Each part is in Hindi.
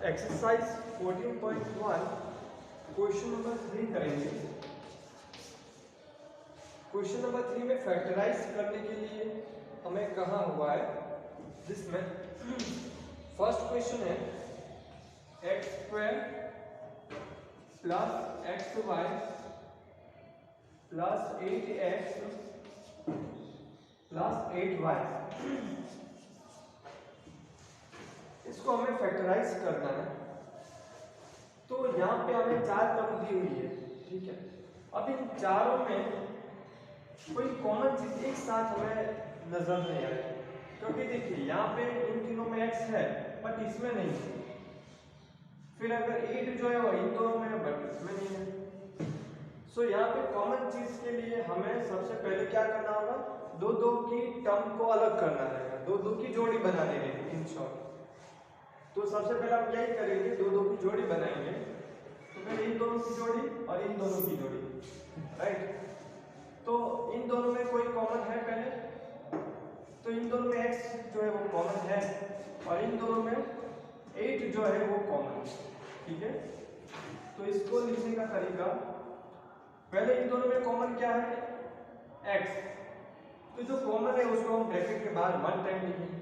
एक्सरसाइज 14.1 क्वेश्चन नंबर 3 करेंगे। क्वेश्चन नंबर 3 में फैक्टराइज करने के लिए हमें कहा हुआ है, जिसमें फर्स्ट क्वेश्चन है x square plus x y plus 8x plus 8y, इसको हमें फैक्टराइज करना है। तो यहाँ पे हमें 4 टर्म दी हुई है, ठीक है। अब इन चारों में कोई कॉमन चीज एक साथ हमें नजर नहीं आ रही, क्योंकि देखिए यहाँ पे इन तीनों में x है बट इसमें नहीं है। फिर अगर 8 जो है वो इन दोनों में है बट इसमें नहीं है। सो यहाँ पे कॉमन चीज के लिए हमें सबसे पहले क्या करना होगा, दो दो की टर्म को अलग करना रहेगा, दो दो की जोड़ी बनानी रहेगी इन शॉर्ट। तो सबसे पहले हम यही करेंगे, दो दो की जोड़ी बनाएंगे। तो फिर इन दोनों की जोड़ी और इन दोनों की जोड़ी, राइट। तो इन दोनों में कोई कॉमन है पहले, तो इन दोनों में x जो है वो कॉमन है और इन दोनों में 8 जो है वो कॉमन, ठीक है। तो इसको लिखने का तरीका, पहले इन दोनों में कॉमन क्या है, x। तो जो कॉमन है उसको हम ब्रैकेट के बाहर 1 टाइम लिखेंगे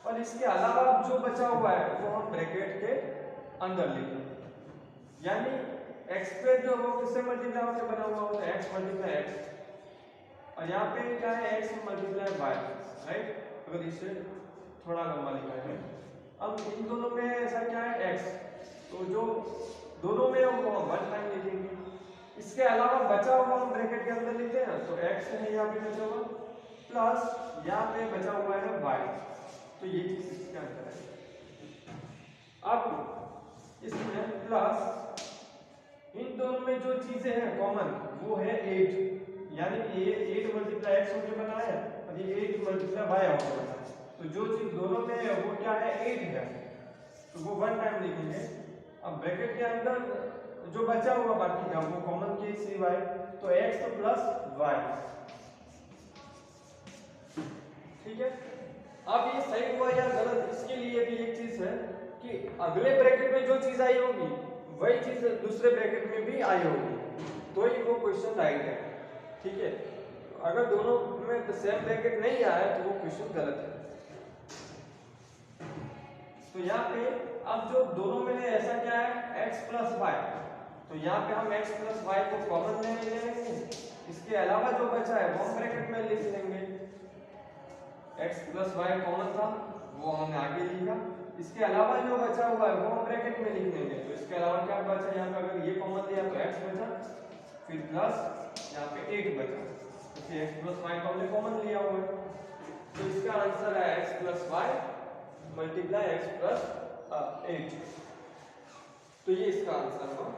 और इसके अलावा जो बचा हुआ है वो हम ब्रैकेट के अंदर लिखेंगे। यानी x स्क्वायर जो वो किससे मल्टीप्लाई होकर बना हुआ होता है, x मल्टीप्लाई x, और यहाँ पे क्या है x मल्टीप्लाई y, राइट। अगर इसे थोड़ा लंबा लिखा है, अब इन दोनों में ऐसा क्या है x, तो जो दोनों में वो हम 1 टाइम लिखेंगे। इसके अलावा बचा हुआ हम ब्रैकेट के अंदर लिखते हैं, तो x है यहाँ पे बचा हुआ प्लस यहाँ पे बचा हुआ है y, तो ये चीज इसके अंदर है। अब इसमें प्लस इन दोनों में जो चीजें हैं कॉमन वो है 8, यानी ये 8 मल्टीप्लाई x होके बना है और ये 8 मल्टीप्लाई y होके बना है। तो जो चीज दोनों में है वो क्या है, 8 है, तो वो 1 टाइम लिखेंगे। अब ब्रैकेट के अंदर जो बचा हुआ बाकी का वो कॉमन के सिवाय, तो x प्लस y, ठीक है। अब ये सही हुआ या गलत, इसके लिए भी एक चीज है कि अगले ब्रैकेट में जो चीज आई होगी वही चीज दूसरे ब्रैकेट में भी आई होगी, तो ही वो क्वेश्चन राइट है, ठीक है। अगर दोनों में सेम ब्रैकेट नहीं आया तो वो क्वेश्चन गलत है। तो यहाँ पे अब जो दोनों में है ऐसा क्या है, x प्लस वाई, तो यहाँ पे हम x प्लस वाई को कॉमन ले लेंगे। इसके अलावा जो बचा है वो हम ब्रैकेट में लिख लेंगे। x प्लस वाई कॉमन था वो हमने आगे लिखा, इसके अलावा जो बचा हुआ है वो हम ब्रैकेट में लिख लेंगे। तो इसके अलावा क्या बचा, यहाँ पे अगर ये कॉमन लिया तो x बचा, फिर प्लस यहाँ पे 8 बचा, तो फिर x प्लस वाई को हमने कॉमन लिया हुआ है। तो इसका आंसर है x plus y multiply x plus 8, तो ये इसका आंसर हुआ।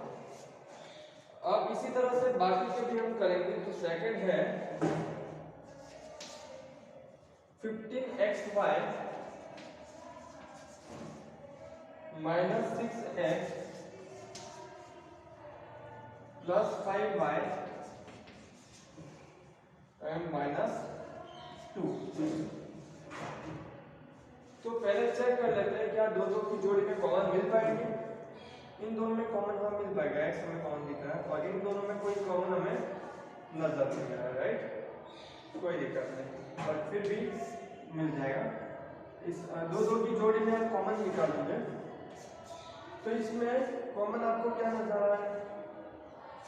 अब इसी तरह से बाकी के भी हम करेंगे। तो सेकंड है 15xy minus 6x plus 5y and minus 2। तो पहले चेक कर लेते हैं क्या दो दो की जोड़ी में कॉमन मिल पाएंगे। इन दोनों में कॉमन हाँ मिल पाएगा, x हमें कॉमन दिख रहा है और इन दोनों में कोई कॉमन हमें नजर नहीं आ रहा है, राइट। कोई दिक्कत नहीं, पर फिर भी मिल जाएगा। इस दो दो की जोड़ी में हम कॉमन निकालेंगे, तो इसमें कॉमन आपको क्या नजर आ रहा है,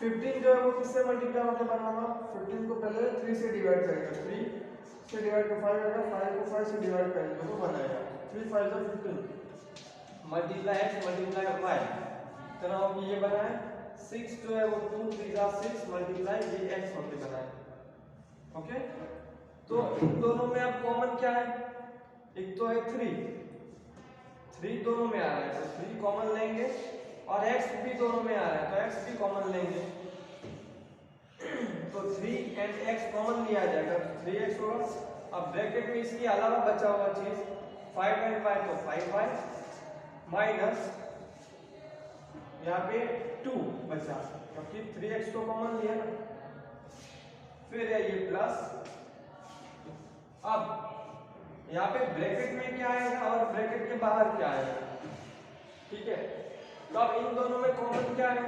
15 जो है वो किससे मल्टीप्लाई होकर बना होगा, 15 को पहले 3 से डिवाइड करेंगे, 3 से डिवाइड कर 5 आएगा, 5 को 5 से डिवाइड करेंगे तो 1 आएगा, 3 5 जो 15 मल्टीप्लाई x मल्टीप्लाई y, तरह अब ये बना है 6 जो है वो 2 3 6 मल्टीप्लाई ये x होके बना है, ओके। तो इन दोनों में अब कॉमन क्या है, एक तो है 3 दोनों में आ रहा है तो 3 कॉमन लेंगे, और x भी दोनों में आ रहा है तो x भी कॉमन लेंगे। तो 3 एंड x कॉमन लिया जाएगा तो 3x होगा। अब ब्रैकेट में इसके अलावा बचा हुआ चीज 5 एंड y तो 5y माइनस यहाँ पे 2 बचा, क्योंकि 3x तो कॉमन लिया ना। फिर है ये प्लस, अब यहाँ पे ब्रैकेट में क्या आएगा और ब्रैकेट के बाहर क्या आएगा, ठीक है। तो अब इन दोनों में कॉमन क्या है,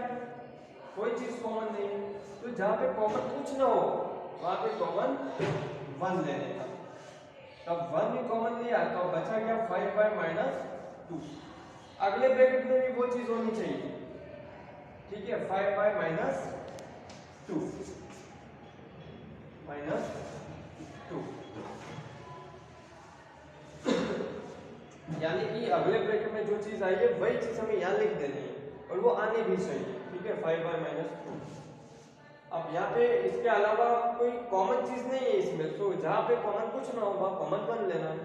कोई चीज कॉमन नहीं है, तो जहां पे कॉमन कुछ ना हो वहां पे कॉमन 1 लेने का। तब 1 भी कॉमन लिया तो बचा क्या 5y-2। अगले ब्रैकेट में भी वो चीज होनी चाहिए, ठीक है, 5y-2 -2 यानी कि अगले ब्रैकेट में जो चीज आई है वही चीज हमें यहाँ लिख देनी है और वो आनी भी चाहिए, ठीक है, 5y-2। अब यहाँ पे इसके अलावा कोई कॉमन चीज नहीं है इसमें, तो जहाँ पे कॉमन कुछ ना हो वहाँ कॉमन 1 लेना है।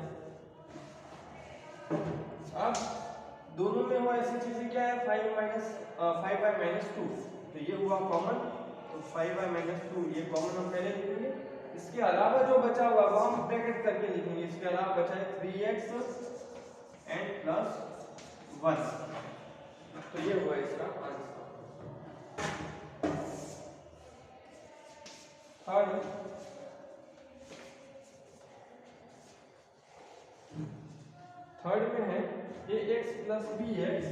अब दोनों में वो ऐसी चीजें क्या है 5y-2, तो ये हुआ कॉमन, तो 5y-2 ये कॉमन हम पहले लिखेंगे। इसके अलावा जो बचा हुआ वो हम ब्रैकेट करके लिखेंगे। इसके अलावा बचा है 3x एंड प्लस 1, तो ये हुआ इसका आंसर। थर्ड में है ax plus bx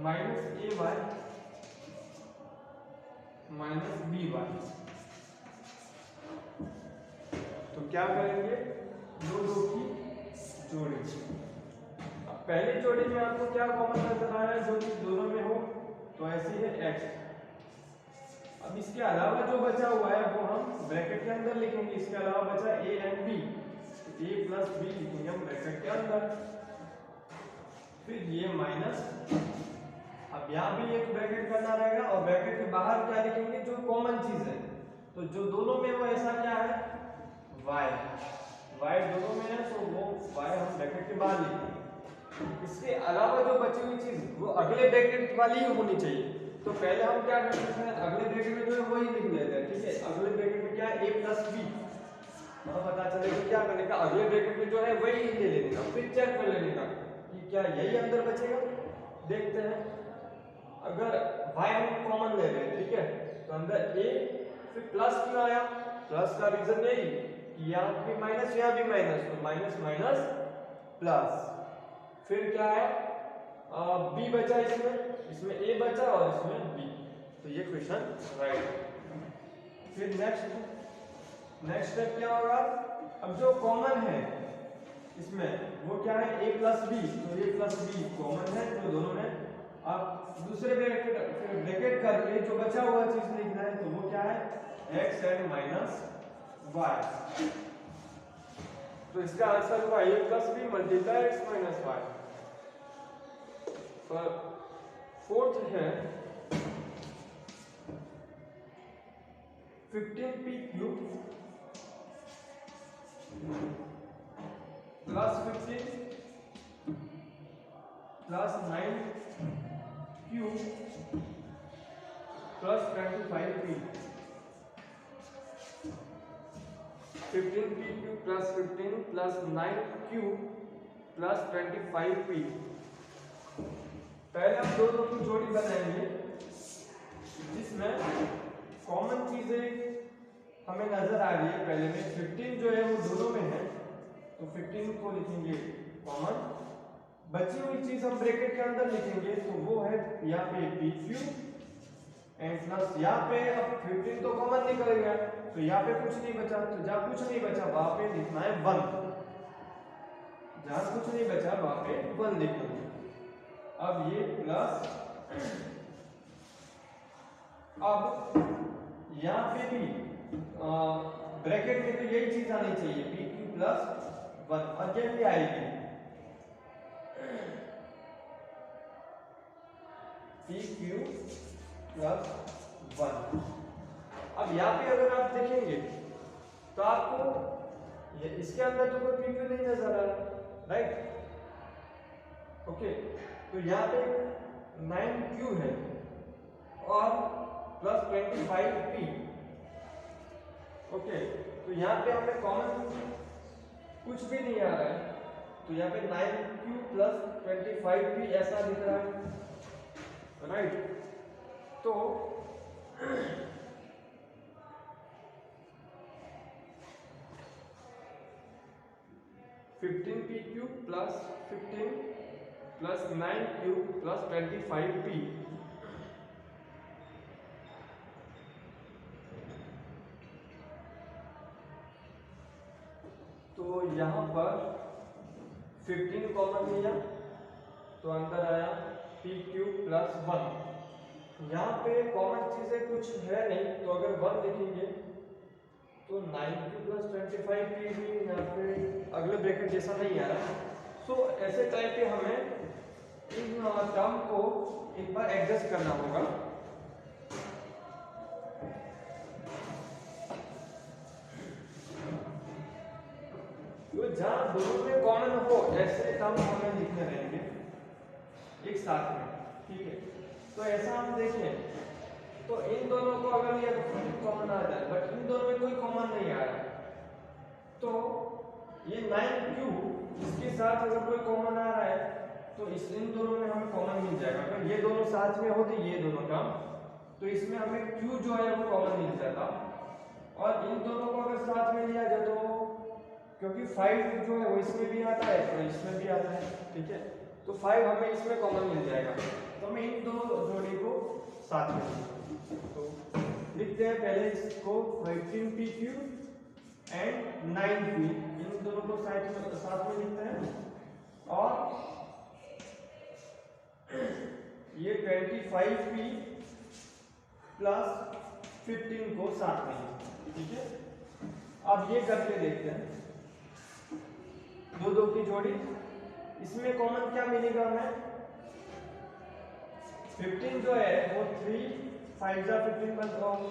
minus ay minus by। तो क्या करेंगे, दो की जोड़ी। अब पहली जोड़ी में आपको क्या कॉमन नजर आ रहा है, जो कि दोनों में हो, तो ऐसी है x। अब इसके अलावा जो बचा हुआ है वो हम ब्रैकेट के अंदर लिखेंगे। इसके अलावा बचा a एंड b, तो a प्लस b लिखेंगे हम ब्रैकेट के अंदर, फिर ये माइनस। अब यहाँ भी एक ब्रैकेट करना रहेगा और ब्रैकेट के बाहर क्या लिखेंगे, जो कॉमन चीज है, तो जो दोनों में वो ऐसा क्या है y दोनों में है, तो वो y हम ब्रैकेट के बाहर लिखेंगे। इसके अलावा जो बची हुई चीज वो अगले ब्रैकेट वाली ही होनी चाहिए, तो पहले हम क्या करते हैं, अगले ब्रैकेट में जो है वही लिख लेते हैं, ठीक है। अगले ब्रैकेट में क्या है a प्लस b, हमें पता चलेगा क्या करने का, अगले ब्रैकेट में जो है वही ले लेने का, फिर चेक कर लेने का कि क्या यही अंदर बचेगा। देखते हैं, अगर y हम कॉमन ले रहे हैं, ठीक है, तो अंदर a, फिर प्लस क्यों आया, प्लस का रीजन यही कि यहाँ भी माइनस यहाँ भी माइनस, तो माइनस माइनस प्लस, फिर क्या है b बचा, इसमें a बचा और इसमें b, तो ये क्वेश्चन राइट। फिर नेक्स्ट स्टेप क्या होगा, अब जो कॉमन है इसमें वो क्या है a प्लस बी, तो a प्लस बी कॉमन है तो दोनों में। अब दूसरे ब्रैकेट करके जो बचा हुआ चीज लिखना है, तो वो क्या है x एंड माइनस y, तो इसका आंसर हुआ a plus b multiply x minus y। पर फोर्थ है 15p cube plus 15 plus 9q plus 25p। 15p cube plus 15 plus 9q plus 25p। पहले हम दोनों की जोड़ी बनाएंगे जिसमें कॉमन चीजें हमें नजर आ रही है। पहले में 15 जो है वो दोनों में है, तो 15 को लिखेंगे कॉमन, बची हुई चीज हम ब्रैकेट के अंदर लिखेंगे, तो वो है यहाँ पे पी क्यू एंड प्लस यहाँ पे, अब 15 तो कॉमन निकल गया तो यहाँ पे कुछ नहीं बचा, तो जहाँ कुछ नहीं बचा वहां पे लिखना है 1, जहां कुछ नहीं बचा वहां पे 1 लिखेंगे। अब ये प्लस, अब यहाँ पे भी ब्रैकेट में तो यही चीज आनी चाहिए पी क्यू प्लस 1, और कैसे आएगी पी क्यू प्लस 1। अब यहाँ पे अगर आप देखेंगे तो आपको इसके अंदर तो कोई पी क्यू नहीं नजर आ रहा, राइट, ओके, तो यहाँ पे 9q है और प्लस 25p, ओके, तो यहाँ पे हमें कॉमन कुछ भी नहीं आ रहा है, तो यहाँ पे 9q प्लस 25p ऐसा दिख रहा है, राइट। तो 15p³ plus 15 plus 9q plus 25p। तो यहाँ पर 15 कॉमन लिया तो अंदर आया pq प्लस 1। यहाँ पे कॉमन चीजें कुछ है नहीं, तो अगर 1 लिखेंगे तो 9q प्लस 25p भी यहाँ पे अगले ब्रैकेट जैसा नहीं आ रहा। सो ऐसे टाइप पे हमें इन टर्म को एक बार एडजस्ट करना होगा। तो जहाँ दोनों में कॉमन हो ऐसे टर्म हमें लिखने रहेंगे एक साथ में, ठीक है। तो ऐसा हम देखें तो इन दोनों को अगर लिया तो कॉमन आ जाए, बट इन दोनों में कोई कॉमन नहीं आ रहा। तो ये 9q इसके साथ अगर कोई कॉमन आ रहा है तो इन दोनों में हमें कॉमन मिल जाएगा। अगर ये दोनों साथ में होते ये दोनों टर्म तो इसमें हमें q जो है वो कॉमन मिल जाता, और इन दोनों को अगर साथ में लिया जाए तो क्योंकि 5 जो है वो इसमें भी आता है तो इसमें भी आता है, ठीक है। तो 5 हमें इसमें कॉमन मिल जाएगा, तो हमें इन दो जोड़ी को साथ में तो लिखते हैं पहले इसको 15p³ एंड 9p, इन दोनों को साथ में लिखते हैं। और ये 25p प्लस 15 को साथ में, ठीक है। अब ये करके देखते हैं दो की जोड़ी, इसमें कॉमन क्या मिलेगा हमें? 15 जो है वो 3 5 जा 15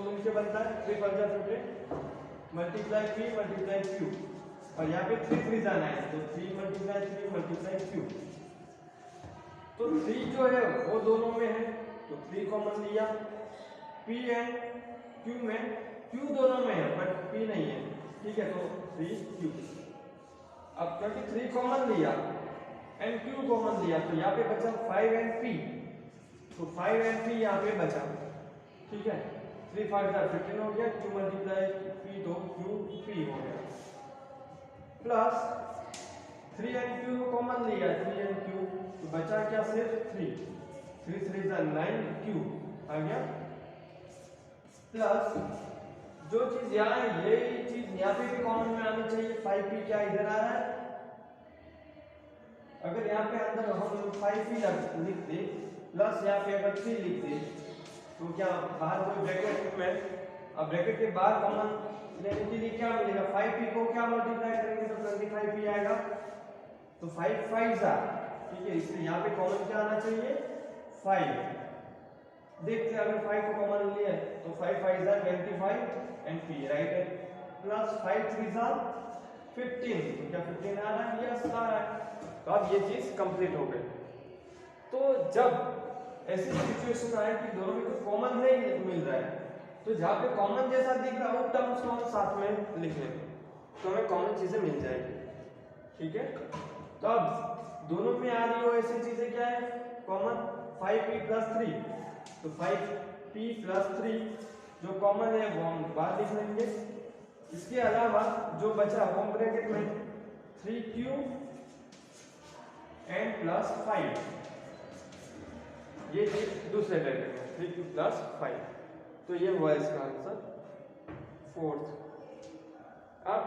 मिलके बनता है, 3 5 जा 15 मल्टीप्लाई p मल्टीप्लाई q, और यहाँ पे 3 3 जाना है तो 3 मल्टीप्लाई 3 मल्टीप्लाई q। तो 3 जो है वो दोनों में है तो 3 कॉमन लिया, p एंड q में, q दोनों में है बट p नहीं है, ठीक है। तो 3q। अब क्योंकि 3 कॉमन लिया एंड q कॉमन लिया तो यहाँ पे बचा 5 एंड p, तो 5 एंड p यहाँ पे बचा, ठीक है। 3 5 जा 15 हो गया, q मल्टीप्लाई p तो q p हो गया, प्लस 3 एंड q को कॉमन लिया 3 एंड q तो बचा क्या सिर्फ 3, 3 3 जा 9q आ गया, प्लस जो चीज यहाँ है ये चीज यहाँ पे भी कॉमन में आनी चाहिए। 5p क्या इधर आ रहा है, अगर यहाँ पे अंदर हम 5p लिख दे प्लस यहाँ पे अगर 3 लिख दे तो क्या बाहर कोई ब्रैकेट में, अब ब्रैकेट के बाहर कॉमन लेने के लिए क्या मिलेगा? 5p को क्या मल्टीप्लाई करेंगे तो 25p आएगा, तो 5 5 जा, ठीक है। इसलिए यहाँ पे कॉमन क्या आना चाहिए? 5। देखते हैं अगर 5 को कॉमन लिया तो 5 5 जा 25 एंड p राइट है, प्लस 5 3 जा 15 तो क्या 15 आ रहा है? यस आ रहा है। तो अब ये चीज कंप्लीट हो गई। तो जब ऐसी सिचुएशन आए कि दोनों में कोई कॉमन नहीं मिल रहा है तो जहाँ पे कॉमन जैसा दिख रहा है उन टर्म्स को हम साथ में लिख लें तो हमें कॉमन चीजें मिल जाएगी, ठीक है। तो अब दोनों में आ रही हो ऐसी चीजें क्या है कॉमन? 5p प्लस 3, तो 5p प्लस 3 जो कॉमन है वो हम बाहर लिख लेंगे। इसके अलावा जो बचा होम ब्रैकेट में 3q एंड प्लस 5, ये चीज दूसरे ब्रैकेट में 3q प्लस 5, तो ये हुआ इसका आंसर 4th। अब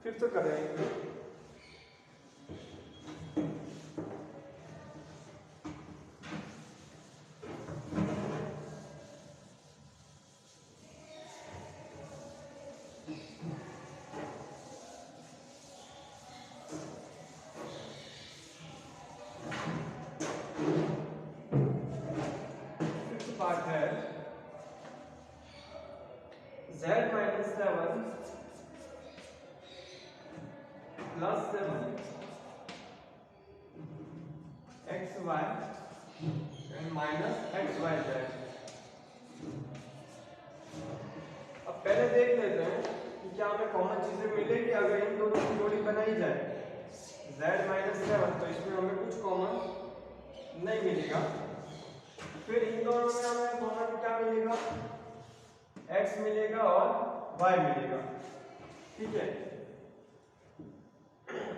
5th कर रहे हैं। पार्ट है z minus 7 plus 7 xy and minus xyz। अब पहले देख लेते हैं कि क्या हमें कॉमन चीजें मिलेगी अगर इन दोनों की जोड़ी बनाई जाए। z माइनस 7 तो इसमें हमें कुछ कॉमन नहीं मिलेगा, फिर इन दोनों में हमें कॉमन क्या मिलेगा? x मिलेगा और y मिलेगा, ठीक है।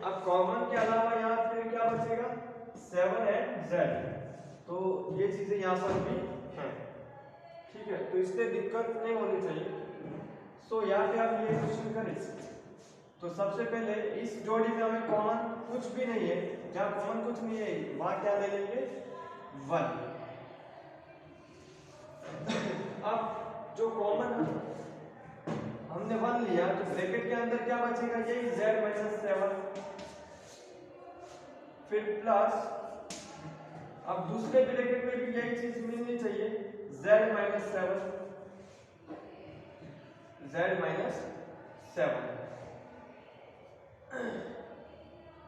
अब कॉमन के अलावा यहाँ फिर क्या बचेगा 7 एंड z, तो ये चीजें यहाँ पर भी हैं, ठीक है, तो इससे दिक्कत नहीं होनी चाहिए। सो यहाँ पे आप ये क्वेश्चन करें तो सबसे पहले इस जोड़ी में हमें कॉमन कुछ भी नहीं है, जहाँ कॉमन कुछ नहीं है वहां क्या ले लेंगे 1। अब जो कॉमन हमने 1 लिया तो ब्रैकेट के अंदर क्या बचेगा, यही z माइनस 7, फिर प्लस, अब दूसरे ब्रैकेट में भी यही चीज मिलनी चाहिए z माइनस 7,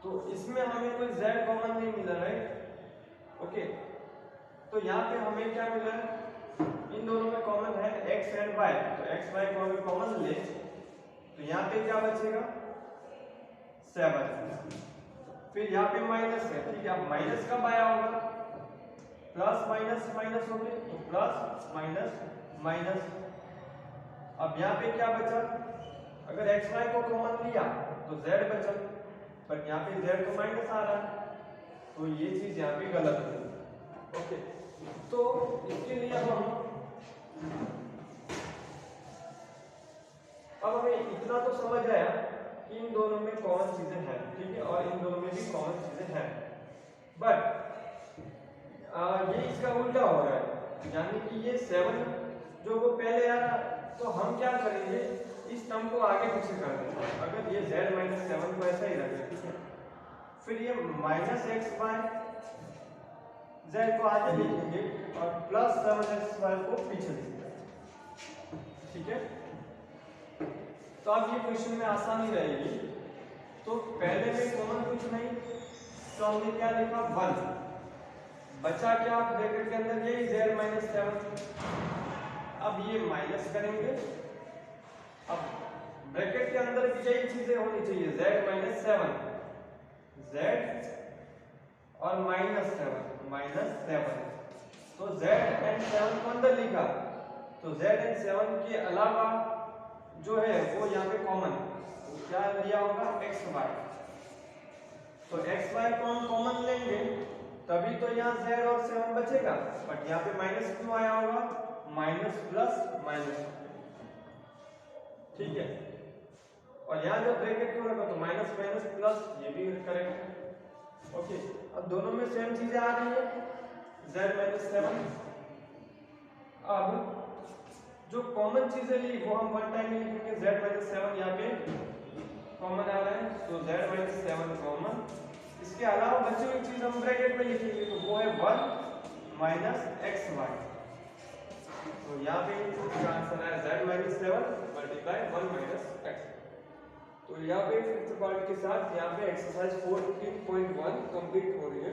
तो इसमें हमें कोई z कॉमन नहीं मिला, राइट, ओके। तो यहाँ पे हमें क्या मिला है, इन दोनों में कॉमन है x एंड y, तो x y को हमें कॉमन ले, तो यहाँ पे क्या बचेगा 7, फिर यहाँ पे माइनस है, ठीक है, अब माइनस कब आया होगा, प्लस माइनस माइनस हो गए, तो प्लस माइनस माइनस। अब यहाँ पे क्या बचा, अगर x y को कॉमन लिया तो z बचा, पर यहाँ पे z तो माइनस आ रहा है, तो ये चीज यहाँ पे गलत है, ओके। तो इसके लिए अब हमें इतना तो समझ आया कि इन दोनों में कॉमन चीजें हैं, ठीक है, और इन दोनों में भी कॉमन चीजें हैं, बट ये इसका उल्टा हो रहा है, यानी कि ये 7 जो वो पहले आ रहा, तो हम क्या करेंगे, इस टर्म को आगे पीछे कर देंगे। अगर ये z माइनस 7 को ऐसा ही रखें, ठीक है, फिर ये माइनस एक्स वाई z को आगे लिखेंगे और प्लस 7xy को पीछे लिखेंगे, ठीक है। तो अब ये क्वेश्चन में आसानी रहेगी, तो पहले में कॉमन कुछ नहीं, तो हमने क्या लिखा 1, बचा क्या ब्रैकेट के अंदर यही z माइनस 7, अब ये माइनस करेंगे, अब ब्रैकेट के अंदर भी यही चीजें होनी चाहिए z माइनस 7, z और माइनस 7, तो z एंड 7 को अंदर लिखा, तो z एंड 7 के अलावा जो है वो यहाँ पे कॉमन, तो क्या लिया होगा xy, तो xy को हम कॉमन लेंगे तभी तो यहाँ z और 7 बचेगा, बट यहाँ पे माइनस क्यों आया होगा, माइनस प्लस माइनस, ठीक है, और यहाँ जब ब्रैकेट क्यों रखा तो माइनस माइनस प्लस, ये भी करेक्ट है, ओके। अब दोनों में सेम चीजें आ रही है z माइनस 7, अब जो कॉमन चीजें ली वो हम वन टाइम में लिखेंगे, z माइनस 7 यहाँ पे कॉमन आ रहा है, तो z माइनस 7 कॉमन, इसके अलावा बची हुई चीज हम ब्रैकेट में लिखेंगे, तो वो है 1 माइनस xy, तो यहाँ पे इसका आंसर है z minus 7 multiply 1 minus x। तो यहाँ पे फिफ्थ पार्ट के साथ यहाँ पे एक्सरसाइज 4.1 कंप्लीट हो रही है।